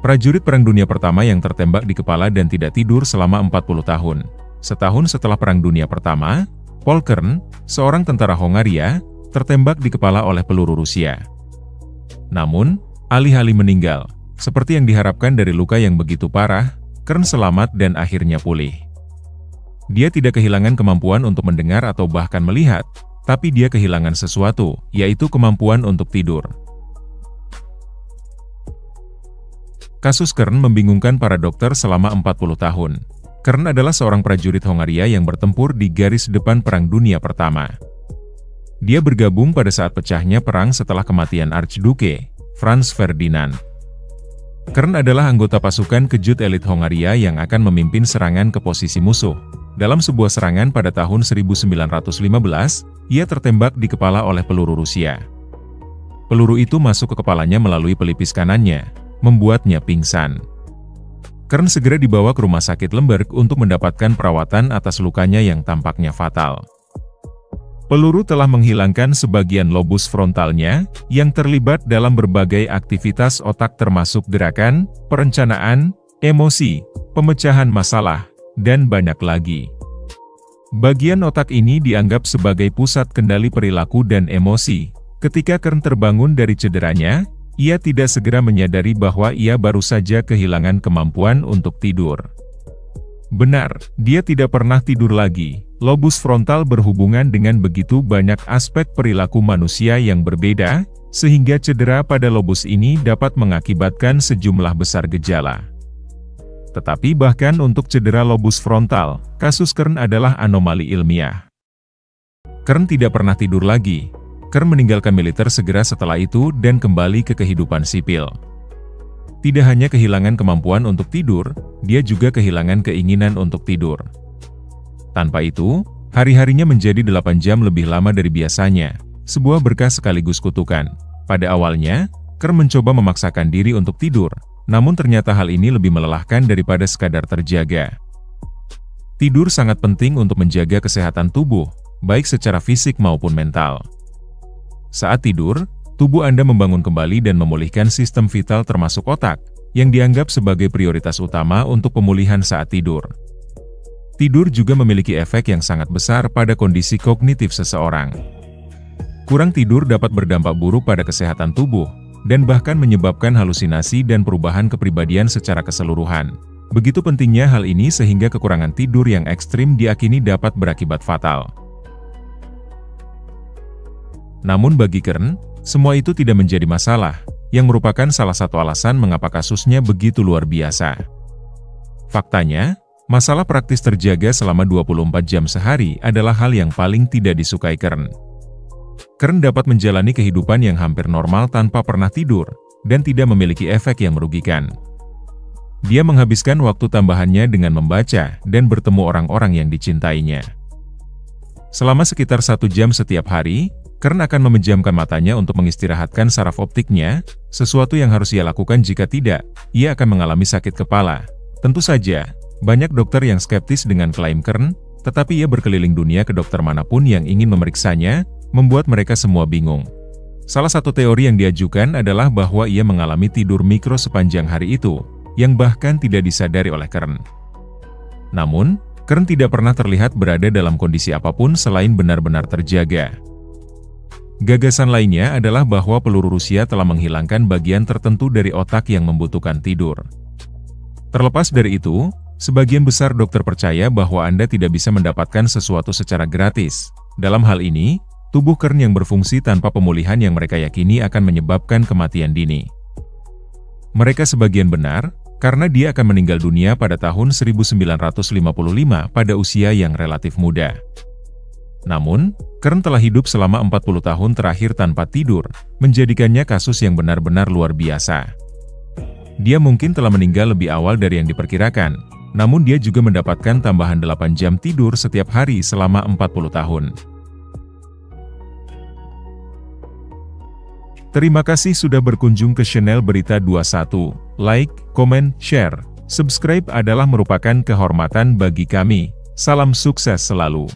prajurit Perang Dunia Pertama yang tertembak di kepala dan tidak tidur selama 40 tahun. Setahun setelah Perang Dunia Pertama, Paul Kern, seorang tentara Hongaria, tertembak di kepala oleh peluru Rusia. Namun, alih-alih meninggal, seperti yang diharapkan dari luka yang begitu parah, Kern selamat dan akhirnya pulih. Dia tidak kehilangan kemampuan untuk mendengar atau bahkan melihat, tapi dia kehilangan sesuatu, yaitu kemampuan untuk tidur. Kasus Kern membingungkan para dokter selama 40 tahun. Kern adalah seorang prajurit Hongaria yang bertempur di garis depan Perang Dunia Pertama. Dia bergabung pada saat pecahnya perang setelah kematian Archduke Franz Ferdinand. Kern adalah anggota pasukan kejut elit Hongaria yang akan memimpin serangan ke posisi musuh. Dalam sebuah serangan pada tahun 1915, ia tertembak di kepala oleh peluru Rusia. Peluru itu masuk ke kepalanya melalui pelipis kanannya, membuatnya pingsan. Kern segera dibawa ke rumah sakit Lemberg untuk mendapatkan perawatan atas lukanya yang tampaknya fatal. Peluru telah menghilangkan sebagian lobus frontalnya, yang terlibat dalam berbagai aktivitas otak termasuk gerakan, perencanaan, emosi, pemecahan masalah, dan banyak lagi. Bagian otak ini dianggap sebagai pusat kendali perilaku dan emosi. Ketika Kern terbangun dari cederanya, ia tidak segera menyadari bahwa ia baru saja kehilangan kemampuan untuk tidur. Benar, dia tidak pernah tidur lagi. Lobus frontal berhubungan dengan begitu banyak aspek perilaku manusia yang berbeda, sehingga cedera pada lobus ini dapat mengakibatkan sejumlah besar gejala. Tetapi bahkan untuk cedera lobus frontal, kasus Kern adalah anomali ilmiah. Kern tidak pernah tidur lagi. Kern meninggalkan militer segera setelah itu dan kembali ke kehidupan sipil. Tidak hanya kehilangan kemampuan untuk tidur, dia juga kehilangan keinginan untuk tidur. Tanpa itu, hari-harinya menjadi 8 jam lebih lama dari biasanya, sebuah berkah sekaligus kutukan. Pada awalnya, Kern mencoba memaksakan diri untuk tidur, namun ternyata hal ini lebih melelahkan daripada sekadar terjaga. Tidur sangat penting untuk menjaga kesehatan tubuh, baik secara fisik maupun mental. Saat tidur, tubuh Anda membangun kembali dan memulihkan sistem vital termasuk otak, yang dianggap sebagai prioritas utama untuk pemulihan saat tidur. Tidur juga memiliki efek yang sangat besar pada kondisi kognitif seseorang. Kurang tidur dapat berdampak buruk pada kesehatan tubuh, dan bahkan menyebabkan halusinasi dan perubahan kepribadian secara keseluruhan. Begitu pentingnya hal ini sehingga kekurangan tidur yang ekstrim diakini dapat berakibat fatal. Namun bagi Kern, semua itu tidak menjadi masalah, yang merupakan salah satu alasan mengapa kasusnya begitu luar biasa. Faktanya, masalah praktis terjaga selama 24 jam sehari adalah hal yang paling tidak disukai Kern. Kern dapat menjalani kehidupan yang hampir normal tanpa pernah tidur, dan tidak memiliki efek yang merugikan. Dia menghabiskan waktu tambahannya dengan membaca dan bertemu orang-orang yang dicintainya. Selama sekitar 1 jam setiap hari, Kern akan memejamkan matanya untuk mengistirahatkan saraf optiknya, sesuatu yang harus ia lakukan jika tidak, ia akan mengalami sakit kepala. Tentu saja, banyak dokter yang skeptis dengan klaim Kern, tetapi ia berkeliling dunia ke dokter manapun yang ingin memeriksanya, membuat mereka semua bingung. Salah satu teori yang diajukan adalah bahwa ia mengalami tidur mikro sepanjang hari itu, yang bahkan tidak disadari oleh Kern. Namun, Kern tidak pernah terlihat berada dalam kondisi apapun selain benar-benar terjaga. Gagasan lainnya adalah bahwa peluru Rusia telah menghilangkan bagian tertentu dari otak yang membutuhkan tidur. Terlepas dari itu, sebagian besar dokter percaya bahwa Anda tidak bisa mendapatkan sesuatu secara gratis. Dalam hal ini, tubuh Kern yang berfungsi tanpa pemulihan yang mereka yakini akan menyebabkan kematian dini. Mereka sebagian benar, karena dia akan meninggal dunia pada tahun 1955 pada usia yang relatif muda. Namun, Kern telah hidup selama 40 tahun terakhir tanpa tidur, menjadikannya kasus yang benar-benar luar biasa. Dia mungkin telah meninggal lebih awal dari yang diperkirakan, namun dia juga mendapatkan tambahan 8 jam tidur setiap hari selama 40 tahun. Terima kasih sudah berkunjung ke channel Berita 21. Like, komen, share, subscribe adalah merupakan kehormatan bagi kami. Salam sukses selalu.